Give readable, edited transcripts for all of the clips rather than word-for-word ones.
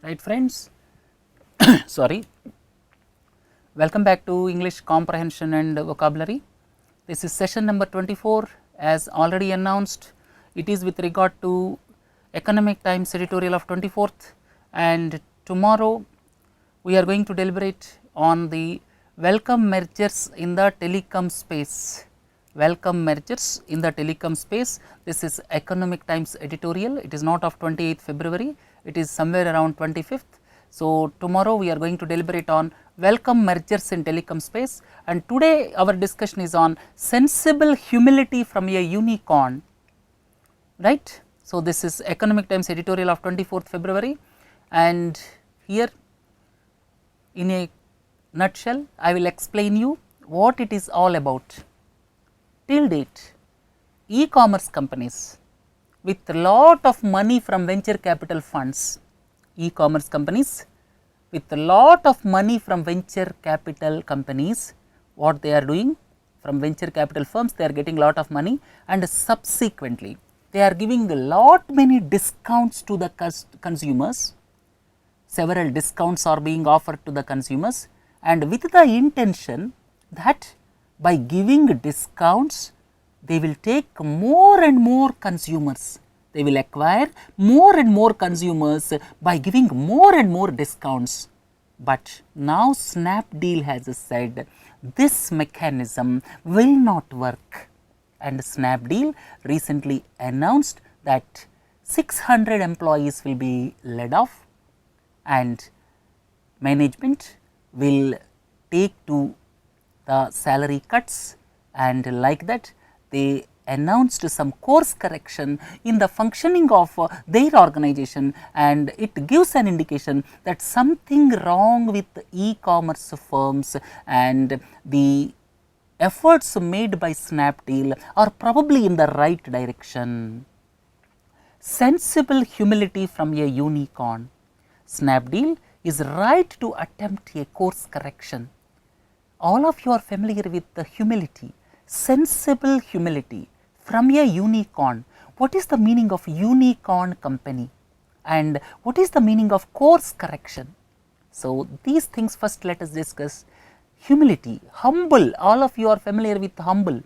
Right friends, sorry, welcome back to English comprehension and vocabulary. This is session number 24. As already announced, it is with regard to Economic Times editorial of 24th, and tomorrow we are going to deliberate on the welcome mergers in the telecom space. Welcome mergers in the telecom space. This is Economic Times editorial. It is not of 28th February, it is somewhere around 25th. So, tomorrow we are going to deliberate on welcome mergers in telecom space, and today our discussion is on sensible humility from a unicorn, right. So, this is Economic Times editorial of 24th February, and here in a nutshell I will explain you what it is all about. Till date, e-commerce companies with lot of money from venture capital funds, e-commerce companies with a lot of money from venture capital companies, what they are doing from venture capital firms, they are getting lot of money, and subsequently they are giving a lot many discounts to the consumers. Several discounts are being offered to the consumers, and with the intention that by giving discounts they will take more and more consumers. They will acquire more and more consumers by giving more and more discounts. But now Snapdeal has said this mechanism will not work, and Snapdeal recently announced that 600 employees will be laid off and management will take to the salary cuts, and like that they announced some course correction in the functioning of their organization, and it gives an indication that something wrong with e-commerce firms, and the efforts made by Snapdeal are probably in the right direction. Sensible humility from a unicorn. Snapdeal is right to attempt a course correction. All of you are familiar with the humility, sensible humility from a unicorn. What is the meaning of unicorn company, and what is the meaning of course correction? So, these things first let us discuss. Humility, humble, all of you are familiar with humble.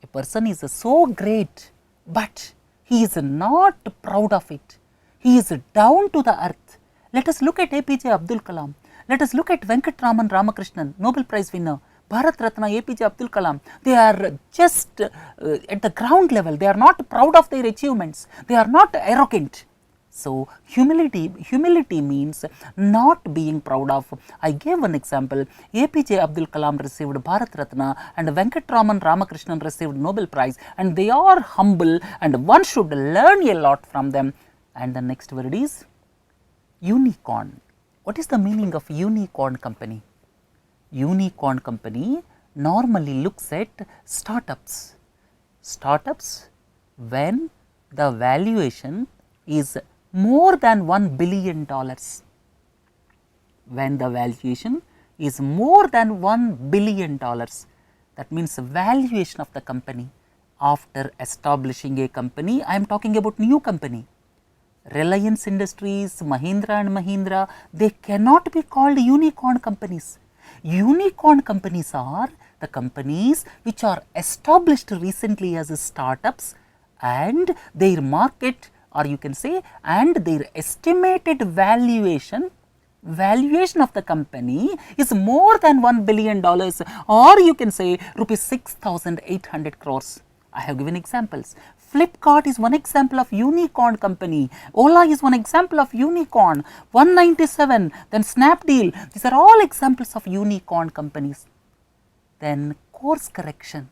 A person is so great, but he is not proud of it. He is down to the earth. Let us look at APJ Abdul Kalam. Let us look at Venkatraman Ramakrishnan, Nobel Prize winner, Bharat Ratna APJ Abdul Kalam. They are just at the ground level. They are not proud of their achievements. They are not arrogant. So, humility means not being proud of. I gave one example. APJ Abdul Kalam received Bharat Ratna and Venkatraman Ramakrishnan received Nobel Prize, and they are humble, and one should learn a lot from them. And the next word is unicorn. What is the meaning of unicorn company? Unicorn company normally looks at startups. Startups when the valuation is more than $1 billion. When the valuation is more than $1 billion, that means valuation of the company after establishing a company. I am talking about new company. Reliance Industries, Mahindra and Mahindra, they cannot be called unicorn companies. Unicorn companies are the companies which are established recently as startups, and their market, or you can say, and their estimated valuation of the company is more than $1 billion, or you can say rupees 6,800 crores. I have given examples. Flipkart is one example of unicorn company. Ola is one example of unicorn. 197, then Snapdeal. These are all examples of unicorn companies. Then course correction.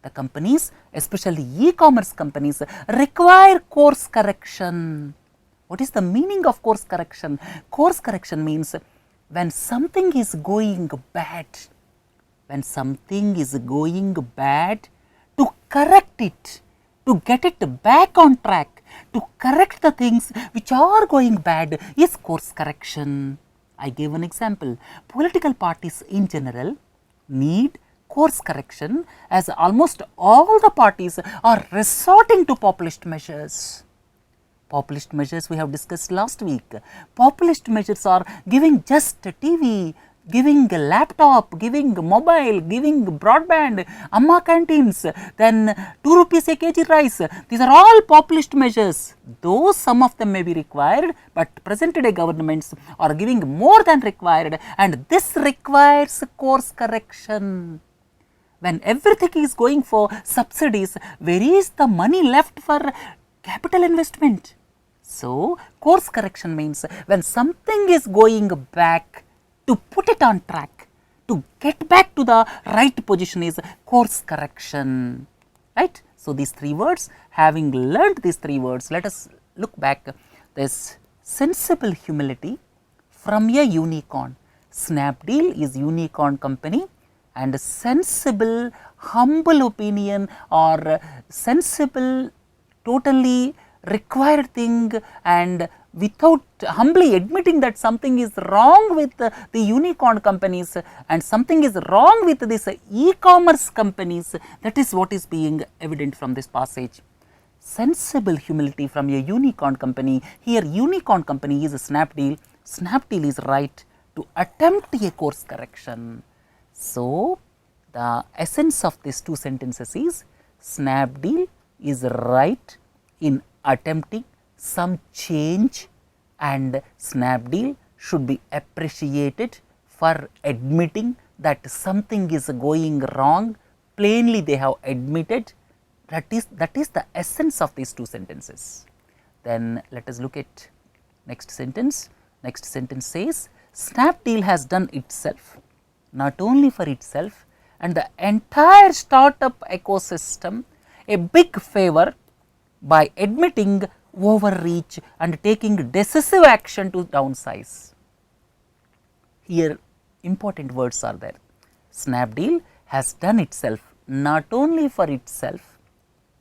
The companies, especially e-commerce companies, require course correction. What is the meaning of course correction? Course correction means when something is going bad, to correct it, to get it back on track, to correct the things which are going bad is course correction. I gave an example. Political parties in general need course correction, as almost all the parties are resorting to populist measures. Populist measures we have discussed last week. Populist measures are giving just TV, giving a laptop, giving mobile, giving broadband, Amma canteens, then 2 rupees a kg rice. These are all populist measures. Though some of them may be required, but present day governments are giving more than required, and this requires course correction. When everything is going for subsidies, where is the money left for capital investment? So, course correction means when something is going back, to put it on track, to get back to the right position is course correction, right. So, these 3 words, having learnt these 3 words, let us look back. This sensible humility from a unicorn. Snapdeal is unicorn company, and sensible humble opinion or sensible totally required thing, and without humbly admitting that something is wrong with the unicorn companies and something is wrong with this e-commerce companies, that is what is being evident from this passage. Sensible humility from a unicorn company. Here unicorn company is Snapdeal. Snapdeal is right to attempt a course correction. So, the essence of these 2 sentences is Snapdeal is right in attempting some change, and Snapdeal should be appreciated for admitting that something is going wrong. Plainly they have admitted. That is the essence of these 2 sentences. Then let us look at next sentence. Next sentence says Snapdeal has done itself, not only for itself and the entire startup ecosystem, a big favor by admitting overreach and taking decisive action to downsize. Here important words are there. Snapdeal has done itself not only for itself,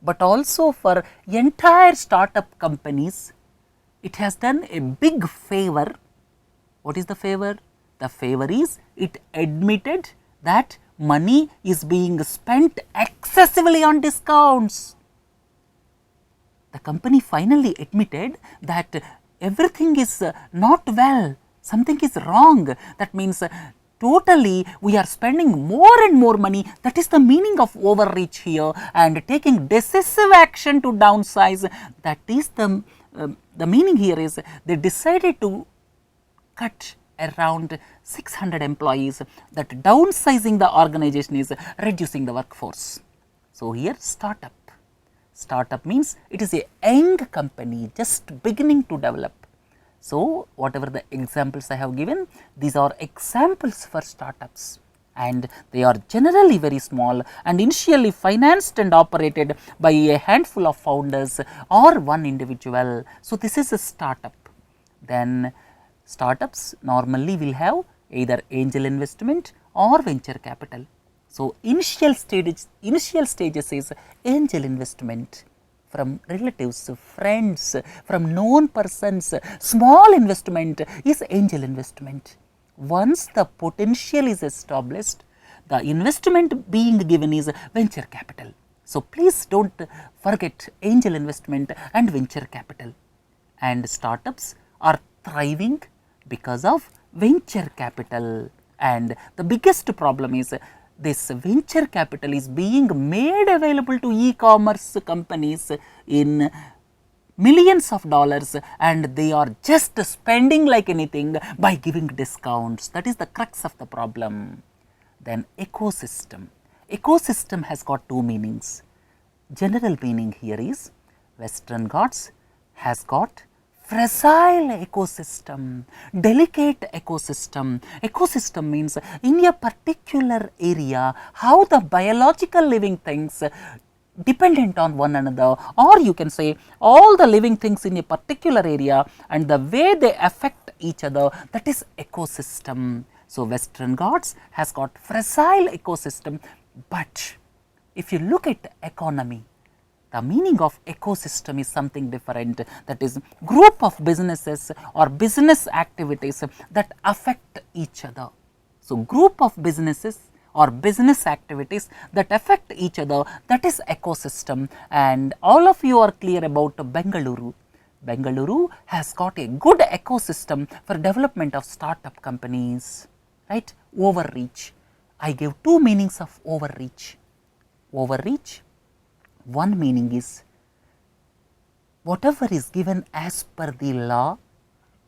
but also for entire startup companies. It has done a big favor. What is the favor? The favor is it admitted that money is being spent excessively on discounts. The company finally admitted that everything is not well, something is wrong. That means totally we are spending more and more money. That is the meaning of overreach here, and taking decisive action to downsize. That is the meaning here is they decided to cut around 600 employees. That downsizing the organization is reducing the workforce. So, here startup. Startup means it is a young company just beginning to develop. So, whatever the examples I have given, these are examples for startups, and they are generally very small and initially financed and operated by a handful of founders or one individual. So, this is a startup. Then startups normally will have either angel investment or venture capital. So, initial stages is angel investment from relatives, friends, from known persons. Small investment is angel investment. Once the potential is established, the investment being given is venture capital. So, please do not forget angel investment and venture capital. And startups are thriving because of venture capital, and the biggest problem is this venture capital is being made available to e-commerce companies in millions of dollars, and they are just spending like anything by giving discounts. That is the crux of the problem. Then ecosystem. Ecosystem has got 2 meanings. General meaning here is Western Ghats has got fragile ecosystem, delicate ecosystem. Ecosystem means in a particular area how the biological living things dependent on one another, or you can say all the living things in a particular area and the way they affect each other, that is ecosystem. So, Western Ghats has got fragile ecosystem, but if you look at economy, the meaning of ecosystem is something different, that is group of businesses or business activities that affect each other. So, group of businesses or business activities that affect each other, that is ecosystem. And all of you are clear about Bengaluru. Bengaluru has got a good ecosystem for development of startup companies, right? Overreach. I gave two meanings of overreach. Overreach, one meaning is whatever is given as per the law,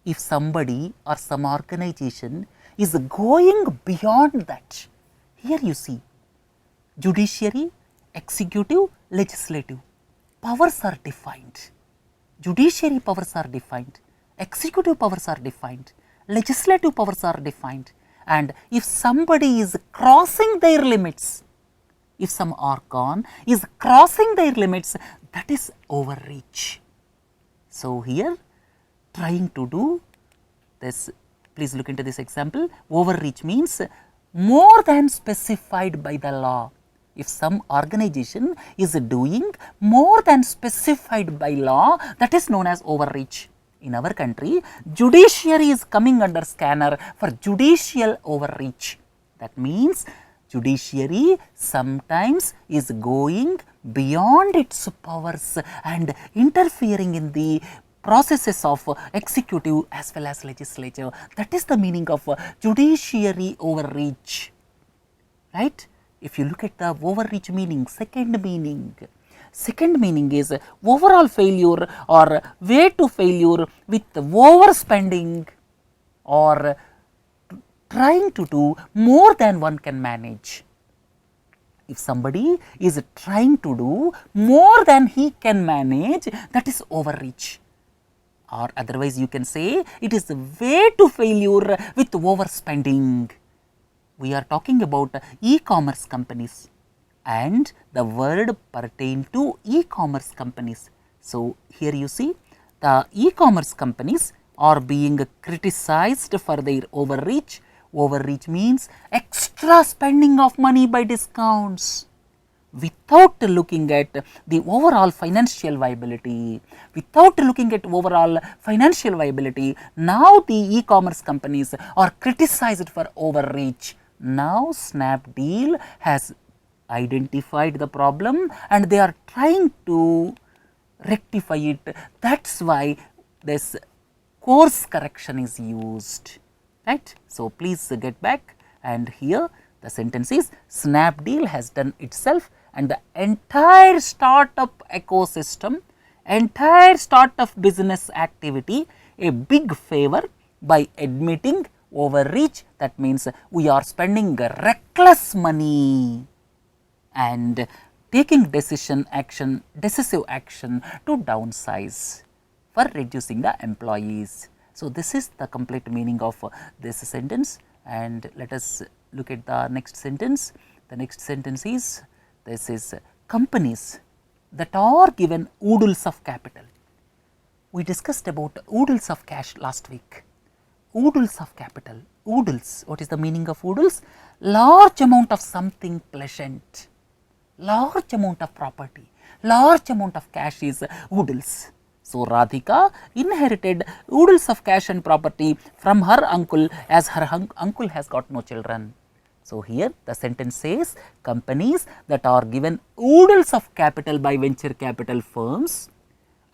if somebody or some organization is going beyond that. Here you see judiciary, executive, legislative powers are defined. Judiciary powers are defined, executive powers are defined, legislative powers are defined, and if somebody is crossing their limits, if some organ is crossing their limits, that is overreach. So, here trying to do this, please look into this example. Overreach means more than specified by the law. If some organization is doing more than specified by law, that is known as overreach. In our country, judiciary is coming under scanner for judicial overreach. That means judiciary sometimes is going beyond its powers and interfering in the processes of executive as well as legislature. That is the meaning of judiciary overreach, right? If you look at the overreach meaning, second meaning is overall failure or way to failure with overspending or trying to do more than one can manage. If somebody is trying to do more than he can manage, that is overreach. Or otherwise you can say it is way to failure with overspending. We are talking about e-commerce companies and the word pertain to e-commerce companies. So, here you see the e-commerce companies are being criticized for their overreach. Overreach means extra spending of money by discounts without looking at the overall financial viability. Now the e-commerce companies are criticized for overreach. Now Snapdeal has identified the problem and they are trying to rectify it. That is why this course correction is used, right. So, please get back, and here the sentence is Snapdeal has done itself and the entire startup ecosystem, entire startup business activity a big favor by admitting overreach. That means we are spending reckless money and taking decisive action to downsize for reducing the employees. So, this is the complete meaning of this sentence, and let us look at the next sentence. The next sentence is, this is companies that are given oodles of capital. We discussed about oodles of cash last week. Oodles of capital, oodles, what is the meaning of oodles? Large amount of something pleasant, large amount of property, large amount of cash is oodles. So, Radhika inherited oodles of cash and property from her uncle, as her uncle has got no children. So, here the sentence says companies that are given oodles of capital by venture capital firms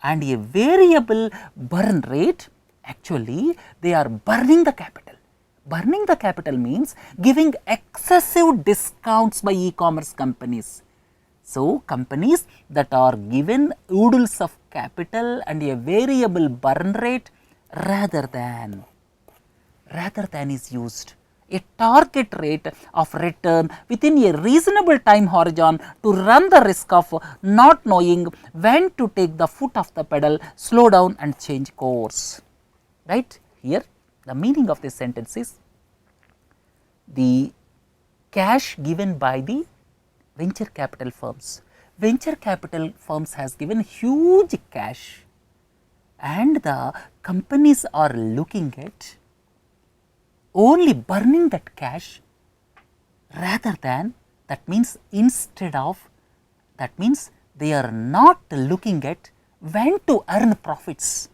and a variable burn rate, actually they are burning the capital. Burning the capital means giving excessive discounts by e-commerce companies. So, companies that are given oodles of capital and a variable burn rate rather than is used. A target rate of return within a reasonable time horizon to run the risk of not knowing when to take the foot off the pedal, slow down and change course. Right? Here the meaning of this sentence is the cash given by the venture capital firms. Venture capital firms has given huge cash and the companies are looking at only burning that cash rather than, that means instead of, that means they are not looking at when to earn profits,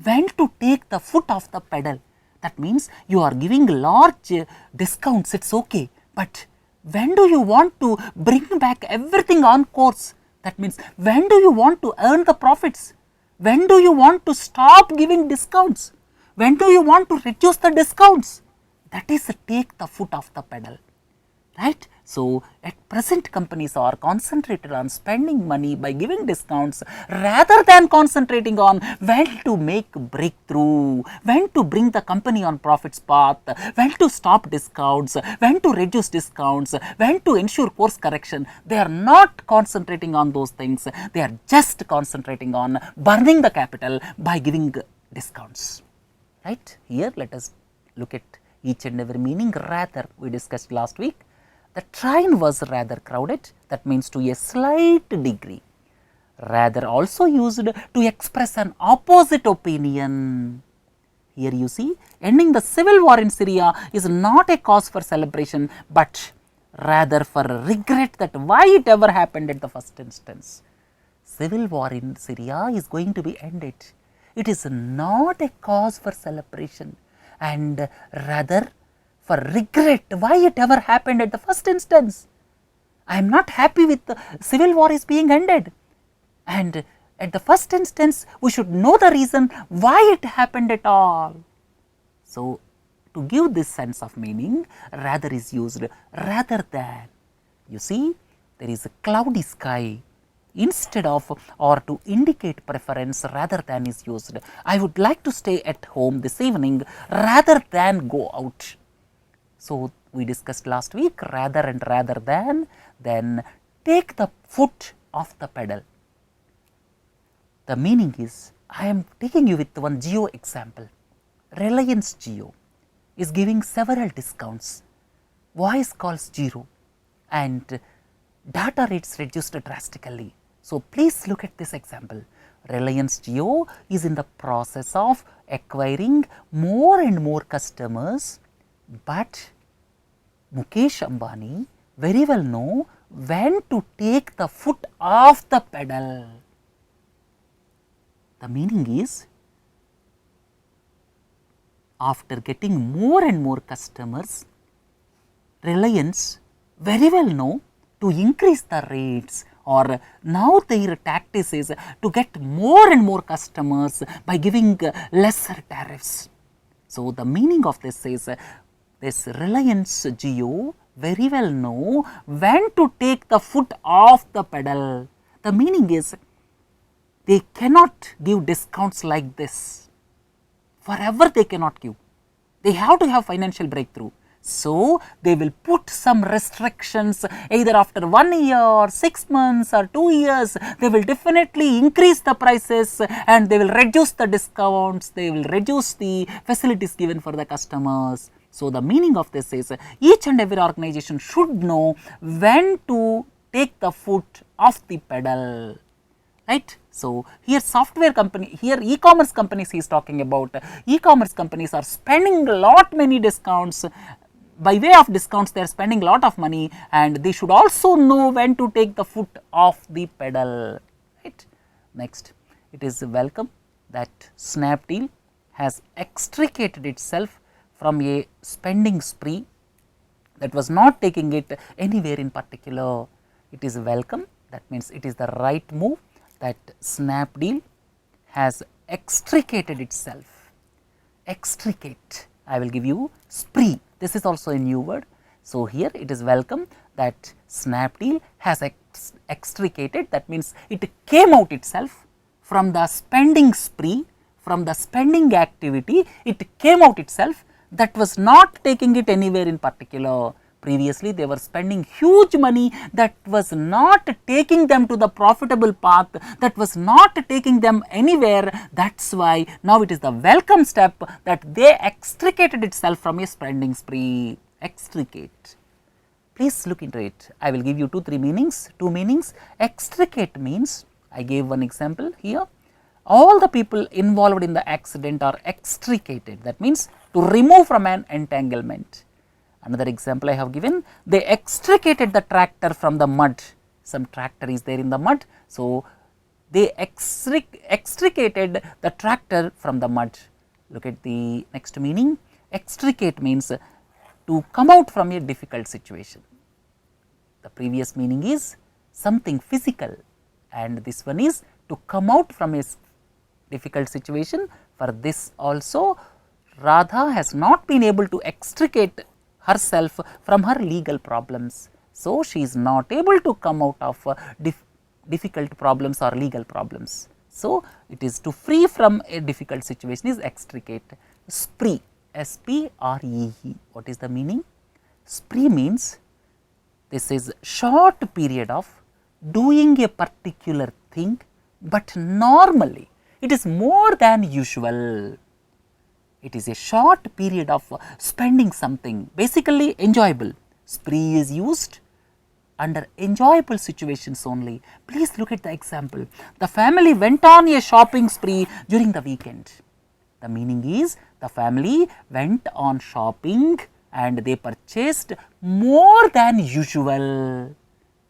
when to take the foot off the pedal. That means you are giving large discounts, it is okay, but when do you want to bring back everything on course? That means when do you want to earn the profits? When do you want to stop giving discounts? When do you want to reduce the discounts? That is take the foot off the pedal, right. So, at present companies are concentrated on spending money by giving discounts rather than concentrating on when to make breakthrough, when to bring the company on profits path, when to stop discounts, when to reduce discounts, when to ensure course correction. They are not concentrating on those things, they are just concentrating on burning the capital by giving discounts, right. Here let us look at each and every meaning. Rather, we discussed last week. The train was rather crowded, that means to a slight degree. Rather also used to express an opposite opinion. Here you see, ending the civil war in Syria is not a cause for celebration, but rather for regret that why it ever happened at the first instance. Civil war in Syria is going to be ended. It is not a cause for celebration, and rather for regret why it ever happened at the first instance. I am not happy with the civil war is being ended, and at the first instance we should know the reason why it happened at all. So, to give this sense of meaning, rather is used rather than. You see, there is a cloudy sky, instead of or to indicate preference, rather than is used. I would like to stay at home this evening rather than go out. So, we discussed last week rather and rather than, then take the foot off the pedal. The meaning is, I am taking you with one Jio example. Reliance Jio is giving several discounts. Voice calls 0 and data rates reduced drastically. So, please look at this example. Reliance Jio is in the process of acquiring more and more customers, but Mukesh Ambani very well know when to take the foot off the pedal. The meaning is, after getting more and more customers, Reliance very well know to increase the rates, or now their tactics is to get more and more customers by giving lesser tariffs. So, the meaning of this is, this Reliance Jio very well know when to take the foot off the pedal. The meaning is, they cannot give discounts like this, forever they cannot give, they have to have financial breakthrough. So, they will put some restrictions either after 1 year or 6 months or 2 years, they will definitely increase the prices and they will reduce the discounts, they will reduce the facilities given for the customers. So, the meaning of this is, each and every organization should know when to take the foot off the pedal, right. So, here software company, here e-commerce companies he is talking about. E-commerce companies are spending a lot many discounts. By way of discounts, they are spending a lot of money, and they should also know when to take the foot off the pedal, right. Next, it is welcome that Snapdeal has extricated itself from a spending spree that was not taking it anywhere in particular. It is welcome, that means it is the right move that Snapdeal has extricated itself. Extricate, I will give you spree, this is also a new word. So, here it is welcome that Snapdeal has extricated, that means it came out itself from the spending spree, from the spending activity, it came out itself, that was not taking it anywhere in particular. Previously, they were spending huge money that was not taking them to the profitable path, that was not taking them anywhere. That is why now it is the welcome step that they extricated itself from a spending spree. Extricate. Please look into it. I will give you two meanings. Extricate means, I gave one example here. All the people involved in the accident are extricated. That means to remove from an entanglement. Another example I have given, they extricated the tractor from the mud. Some tractor is there in the mud. So, they extricated the tractor from the mud. Look at the next meaning. Extricate means to come out from a difficult situation. The previous meaning is something physical, and this one is to come out from a difficult situation. For this also Radha has not been able to extricate herself from her legal problems. So, she is not able to come out of difficult problems or legal problems. So, it is to free from a difficult situation is extricate. Spree, S-P-R-E-E, what is the meaning? Spree means this is short period of doing a particular thing, but normally it is more than usual. It is a short period of spending something basically enjoyable. Spree is used under enjoyable situations only. Please look at the example. The family went on a shopping spree during the weekend. The meaning is the family went on shopping and they purchased more than usual.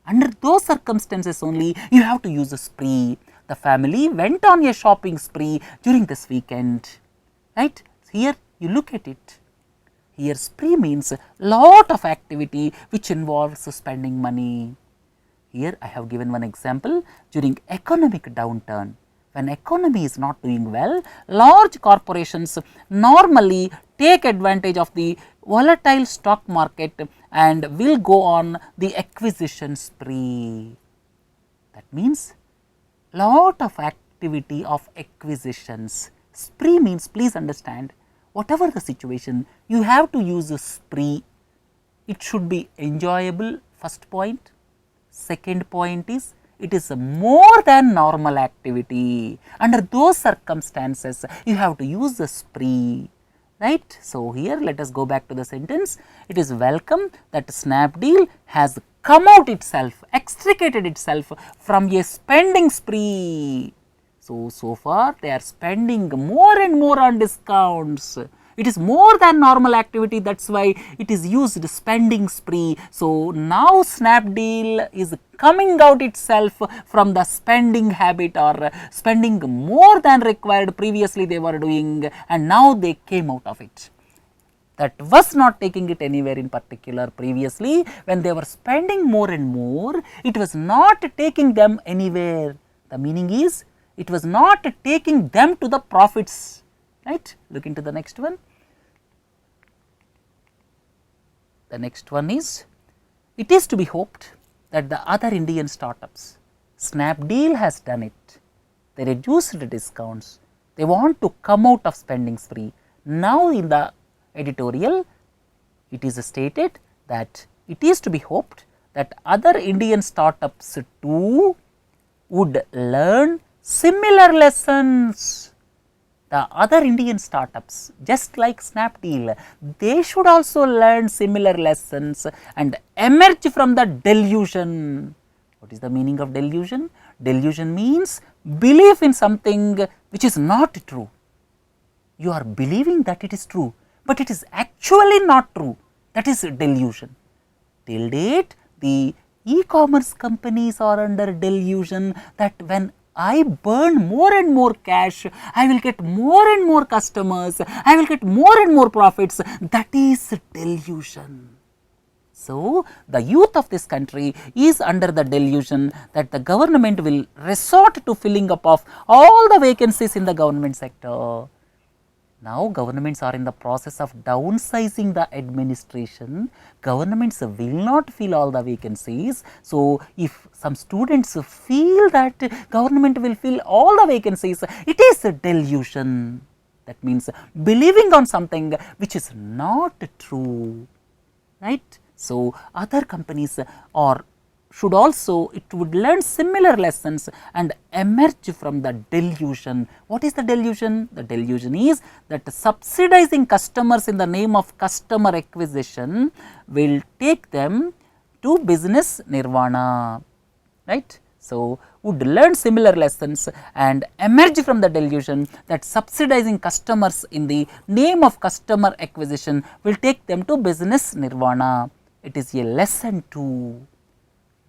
Under those circumstances only you have to use a spree. The family went on a shopping spree during this weekend, right. Here you look at it. Here spree means lot of activity which involves spending money. Here I have given one example. During economic downturn, when economy is not doing well, large corporations normally take advantage of the volatile stock market and will go on the acquisition spree. That means lot of activity of acquisitions. Spree means, please understand, whatever the situation, you have to use a spree. It should be enjoyable, first point. Second point is, it is a more than normal activity. Under those circumstances, you have to use the spree, right. So, here let us go back to the sentence. It is welcome that Snapdeal has come out itself, extricated itself from a spending spree. So far they are spending more and more on discounts. It is more than normal activity, that is why it is used spending spree. So, now Snapdeal is coming out itself from the spending habit or spending more than required previously they were doing, and now they came out of it. That was not taking it anywhere in particular previously. When they were spending more and more, it was not taking them anywhere. The meaning is, it was not taking them to the profits, right. Look into the next one. The next one is, it is to be hoped that the other Indian startups, Snapdeal has done it. They reduced the discounts. They want to come out of spending spree. Now, in the editorial, it is stated that it is to be hoped that other Indian startups too would learn similar lessons. The other Indian startups, just like Snapdeal, they should also learn similar lessons and emerge from the delusion. What is the meaning of delusion? Delusion means belief in something which is not true. You are believing that it is true, but it is actually not true. That is delusion. Till date, the e-commerce companies are under delusion that when I burn more and more cash, I will get more and more customers, I will get more and more profits. That is delusion. So, the youth of this country is under the delusion that the government will resort to filling up of all the vacancies in the government sector. Now, governments are in the process of downsizing the administration. Governments will not fill all the vacancies. So, if some students feel that government will fill all the vacancies, it is a delusion. That means believing on something which is not true, right. So, other companies are should also, it would learn similar lessons and emerge from the delusion. What is the delusion? The delusion is that subsidizing customers in the name of customer acquisition will take them to business nirvana, right. So, would learn similar lessons and emerge from the delusion that subsidizing customers in the name of customer acquisition will take them to business nirvana. It is a lesson too.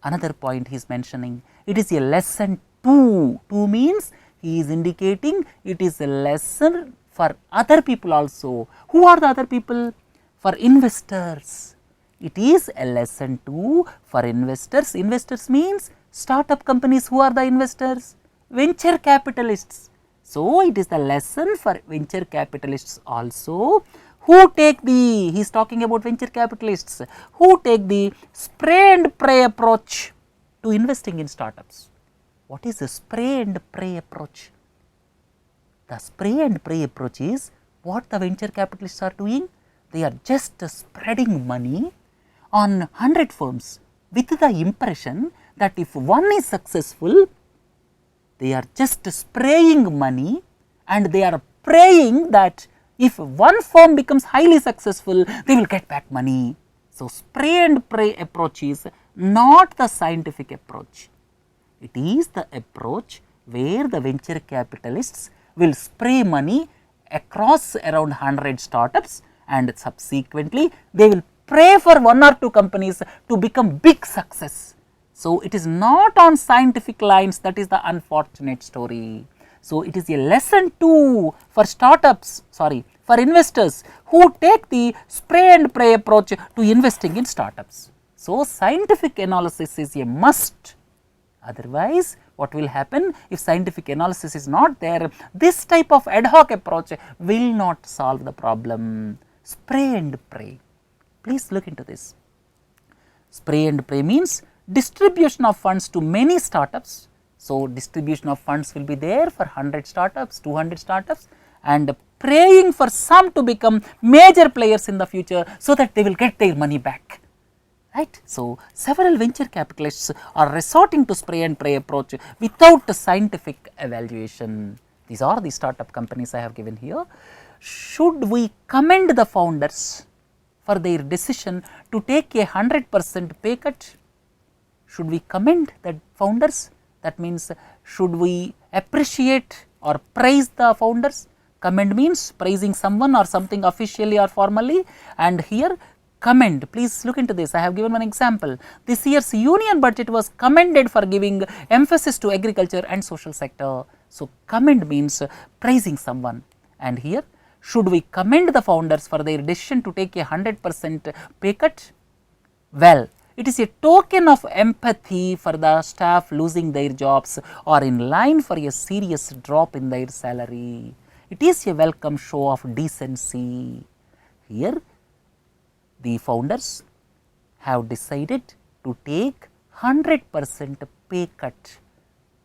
Another point he is mentioning, it is a lesson too. Too means he is indicating it is a lesson for other people also. Who are the other people? For investors. It is a lesson too for investors. Investors means startup companies. Who are the investors? Venture capitalists. So, it is the lesson for venture capitalists also who take the, he is talking about venture capitalists, who take the spray and pray approach to investing in startups. What is the spray and pray approach? The spray and pray approach is what the venture capitalists are doing. They are just spreading money on 100 firms with the impression that if one is successful, they are just spraying money and they are praying that if one firm becomes highly successful, they will get back money. So, spray and pray approach is not the scientific approach. It is the approach where the venture capitalists will spray money across around 100 startups and subsequently they will pray for 1 or 2 companies to become big success. So, it is not on scientific lines, that is the unfortunate story. So, it is a lesson too for startups, for investors who take the spray and pray approach to investing in startups. So, scientific analysis is a must, otherwise what will happen if scientific analysis is not there, this type of ad hoc approach will not solve the problem. Spray and pray, please look into this. Spray and pray means distribution of funds to many startups. So, distribution of funds will be there for 100 startups, 200 startups and praying for some to become major players in the future so that they will get their money back, right. So, several venture capitalists are resorting to spray and pray approach without scientific evaluation. These are the startup companies I have given here. Should we commend the founders for their decision to take a 100% pay cut? Should we commend the founders? That means, should we appreciate or praise the founders? Commend means praising someone or something officially or formally, and here commend, please look into this. I have given one example. This year's union budget was commended for giving emphasis to agriculture and social sector. So, commend means praising someone, and here should we commend the founders for their decision to take a 100% pay cut? Well, it is a token of empathy for the staff losing their jobs or in line for a serious drop in their salary. It is a welcome show of decency. Here, the founders have decided to take 100% pay cut.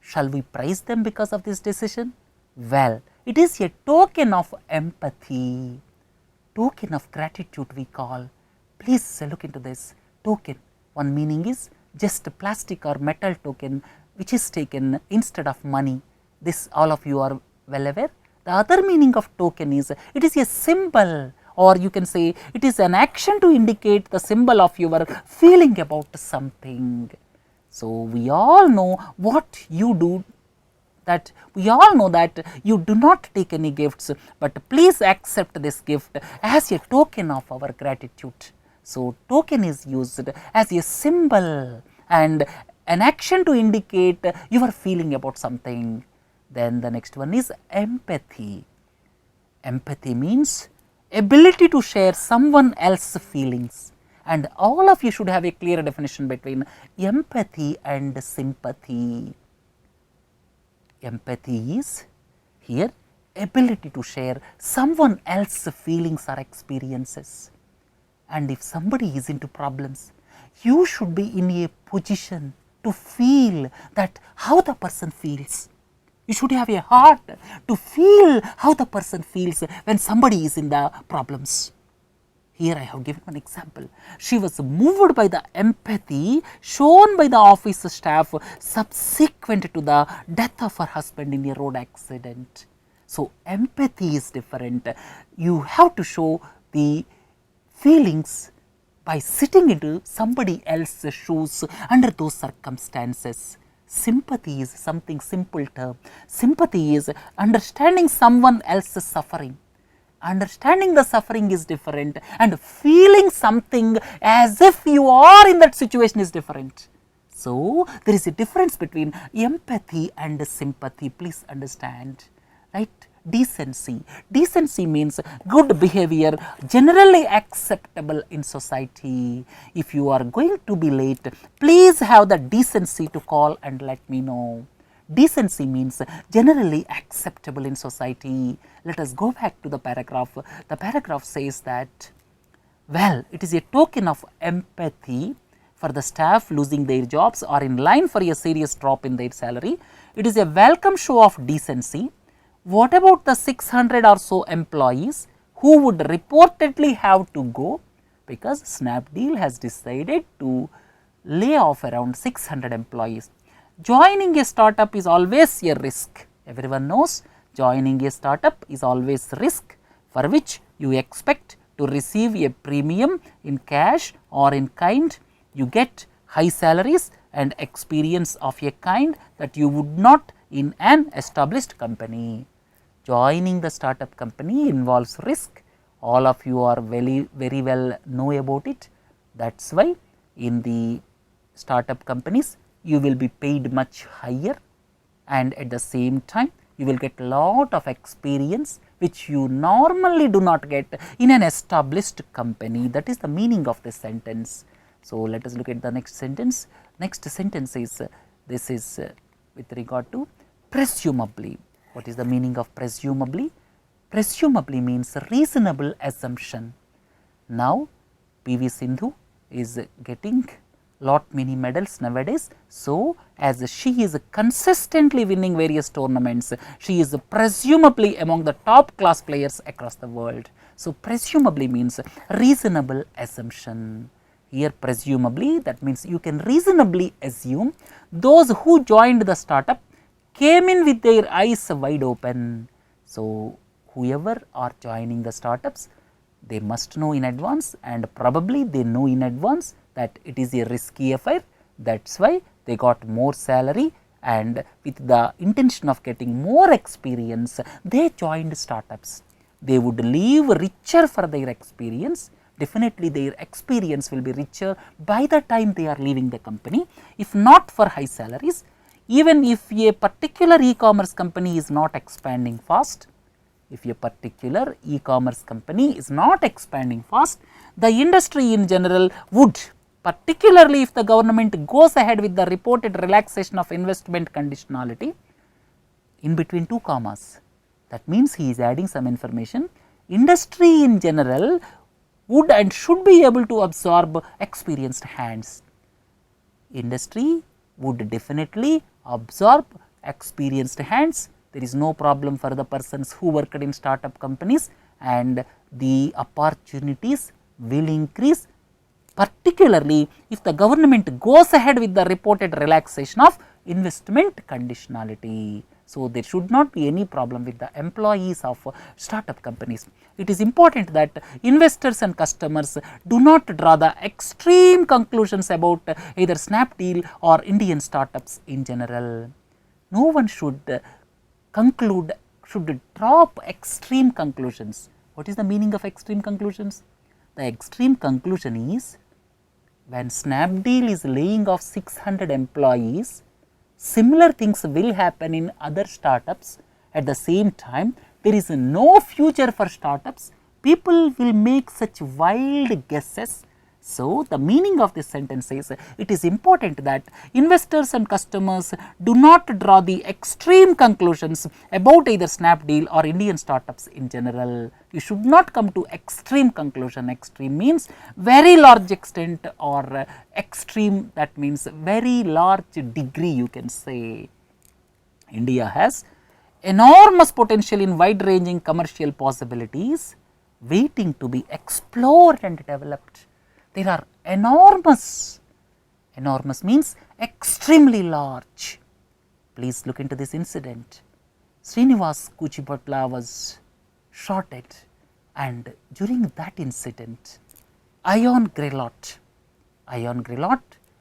Shall we praise them because of this decision? Well, it is a token of empathy, token of gratitude we call. Please look into this token. One meaning is just a plastic or metal token which is taken instead of money. This all of you are well aware. The other meaning of token is it is a symbol, or you can say it is an action to indicate the symbol of your feeling about something. So, we all know what you do, that we all know that you do not take any gifts, but please accept this gift as a token of our gratitude. So, token is used as a symbol and an action to indicate your feeling about something. Then the next one is empathy. Empathy means ability to share someone else's feelings, and all of you should have a clear definition between empathy and sympathy. Empathy is here ability to share someone else's feelings or experiences. And if somebody is into problems, you should be in a position to feel that how the person feels. You should have a heart to feel how the person feels when somebody is in the problems. Here I have given one example. She was moved by the empathy shown by the office staff subsequent to the death of her husband in a road accident. So, empathy is different. You have to show the feelings by sitting into somebody else's shoes under those circumstances. Sympathy is something simple term. Sympathy is understanding someone else's suffering. Understanding the suffering is different, and feeling something as if you are in that situation is different. So, there is a difference between empathy and sympathy, please understand, right. Decency. Decency means good behavior generally acceptable in society. If you are going to be late, please have the decency to call and let me know. Decency means generally acceptable in society. Let us go back to the paragraph. The paragraph says that, well, it is a token of empathy for the staff losing their jobs or in line for a serious drop in their salary. It is a welcome show of decency. What about the 600 or so employees who would reportedly have to go, because Snapdeal has decided to lay off around 600 employees. Joining a startup is always a risk. Everyone knows joining a startup is always risk, for which you expect to receive a premium in cash or in kind. You get high salaries and experience of a kind that you would not in an established company. Joining the startup company involves risk. All of you are very well know about it. That is why in the startup companies you will be paid much higher, and at the same time you will get lot of experience which you normally do not get in an established company. That is the meaning of this sentence. So, let us look at the next sentence. Next sentence is this is with regard to presumably. What is the meaning of presumably? Presumably means reasonable assumption. Now, PV Sindhu is getting lot many medals nowadays. So, as she is consistently winning various tournaments, she is presumably among the top class players across the world. So, presumably means reasonable assumption. Here presumably, that means you can reasonably assume those who joined the startup came in with their eyes wide open. So, whoever are joining the startups, they must know in advance, and probably they know in advance that it is a risky affair. That is why they got more salary, and with the intention of getting more experience, they joined startups. They would leave richer for their experience. Definitely their experience will be richer by the time they are leaving the company, if not for high salaries. Even if a particular e-commerce company is not expanding fast, if a particular e-commerce company is not expanding fast, the industry in general would, particularly if the government goes ahead with the reported relaxation of investment conditionality, in between two commas, that means he is adding some information. Industry in general would and should be able to absorb experienced hands. Industry would definitely absorb experienced hands. There is no problem for the persons who worked in startup companies, and the opportunities will increase, particularly if the government goes ahead with the reported relaxation of investment conditionality. So, there should not be any problem with the employees of startup companies. It is important that investors and customers do not draw the extreme conclusions about either Snapdeal or Indian startups in general. No one should should drop extreme conclusions. What is the meaning of extreme conclusions? The extreme conclusion is, when Snapdeal is laying off 600 employees, similar things will happen in other startups. At the same time, there is no future for startups. People will make such wild guesses. So, the meaning of this sentence is, it is important that investors and customers do not draw the extreme conclusions about either Snapdeal or Indian startups in general. You should not come to extreme conclusion. Extreme means very large extent, or extreme, that means very large degree, you can say. India has enormous potential in wide ranging commercial possibilities waiting to be explored and developed. There are enormous means extremely large. Please look into this incident. Srinivas Kuchipatla was shot at, and during that incident, Ion Grelot,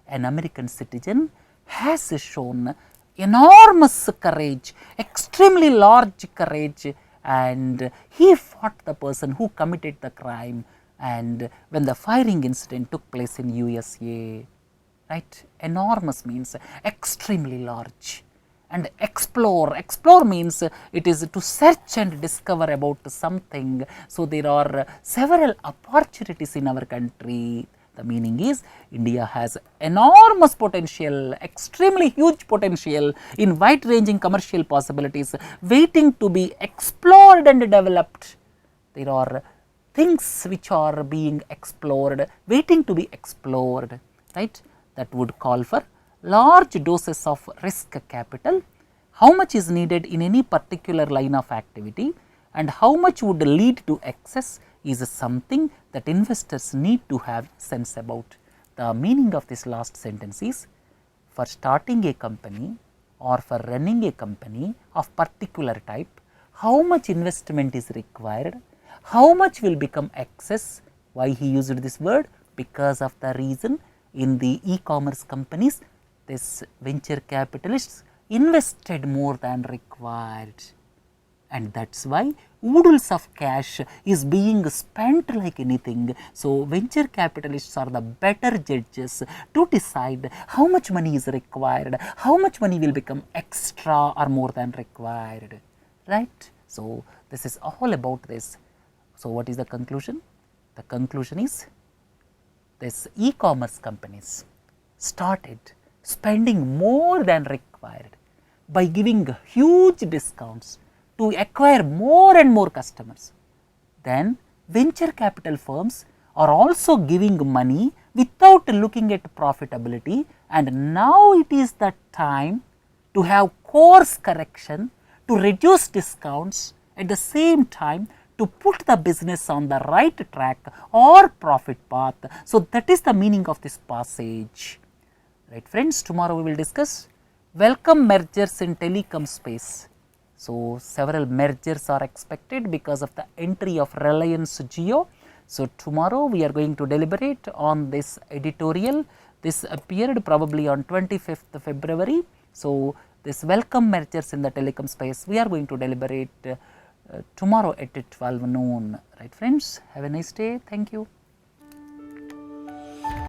an American citizen, has shown enormous courage, extremely large courage, and he fought the person who committed the crime. And when the firing incident took place in USA, right, enormous means extremely large. And explore means it is to search and discover about something. So, there are several opportunities in our country. The meaning is India has enormous potential, extremely huge potential in wide ranging commercial possibilities waiting to be explored and developed. There are things which are being explored, waiting to be explored, right, that would call for large doses of risk capital. How much is needed in any particular line of activity and how much would lead to excess is something that investors need to have sense about. The meaning of this last sentence is, for starting a company or for running a company of particular type, how much investment is required, how much will become excess. Why he used this word? Because of the reason in the e-commerce companies, this venture capitalists invested more than required, and that is why oodles of cash is being spent like anything. So, venture capitalists are the better judges to decide how much money is required, how much money will become extra or more than required, right. So, this is all about this. So, what is the conclusion? The conclusion is, this e-commerce companies started spending more than required by giving huge discounts to acquire more and more customers. Then venture capital firms are also giving money without looking at profitability, and now it is the time to have course correction, to reduce discounts, at the same time to put the business on the right track or profit path. So, that is the meaning of this passage. Right friends, tomorrow we will discuss welcome mergers in telecom space. So, several mergers are expected because of the entry of Reliance Jio. So, tomorrow we are going to deliberate on this editorial. This appeared probably on 25th February. So, this welcome mergers in the telecom space, we are going to deliberate tomorrow at 12 noon. Right friends, have a nice day. Thank you.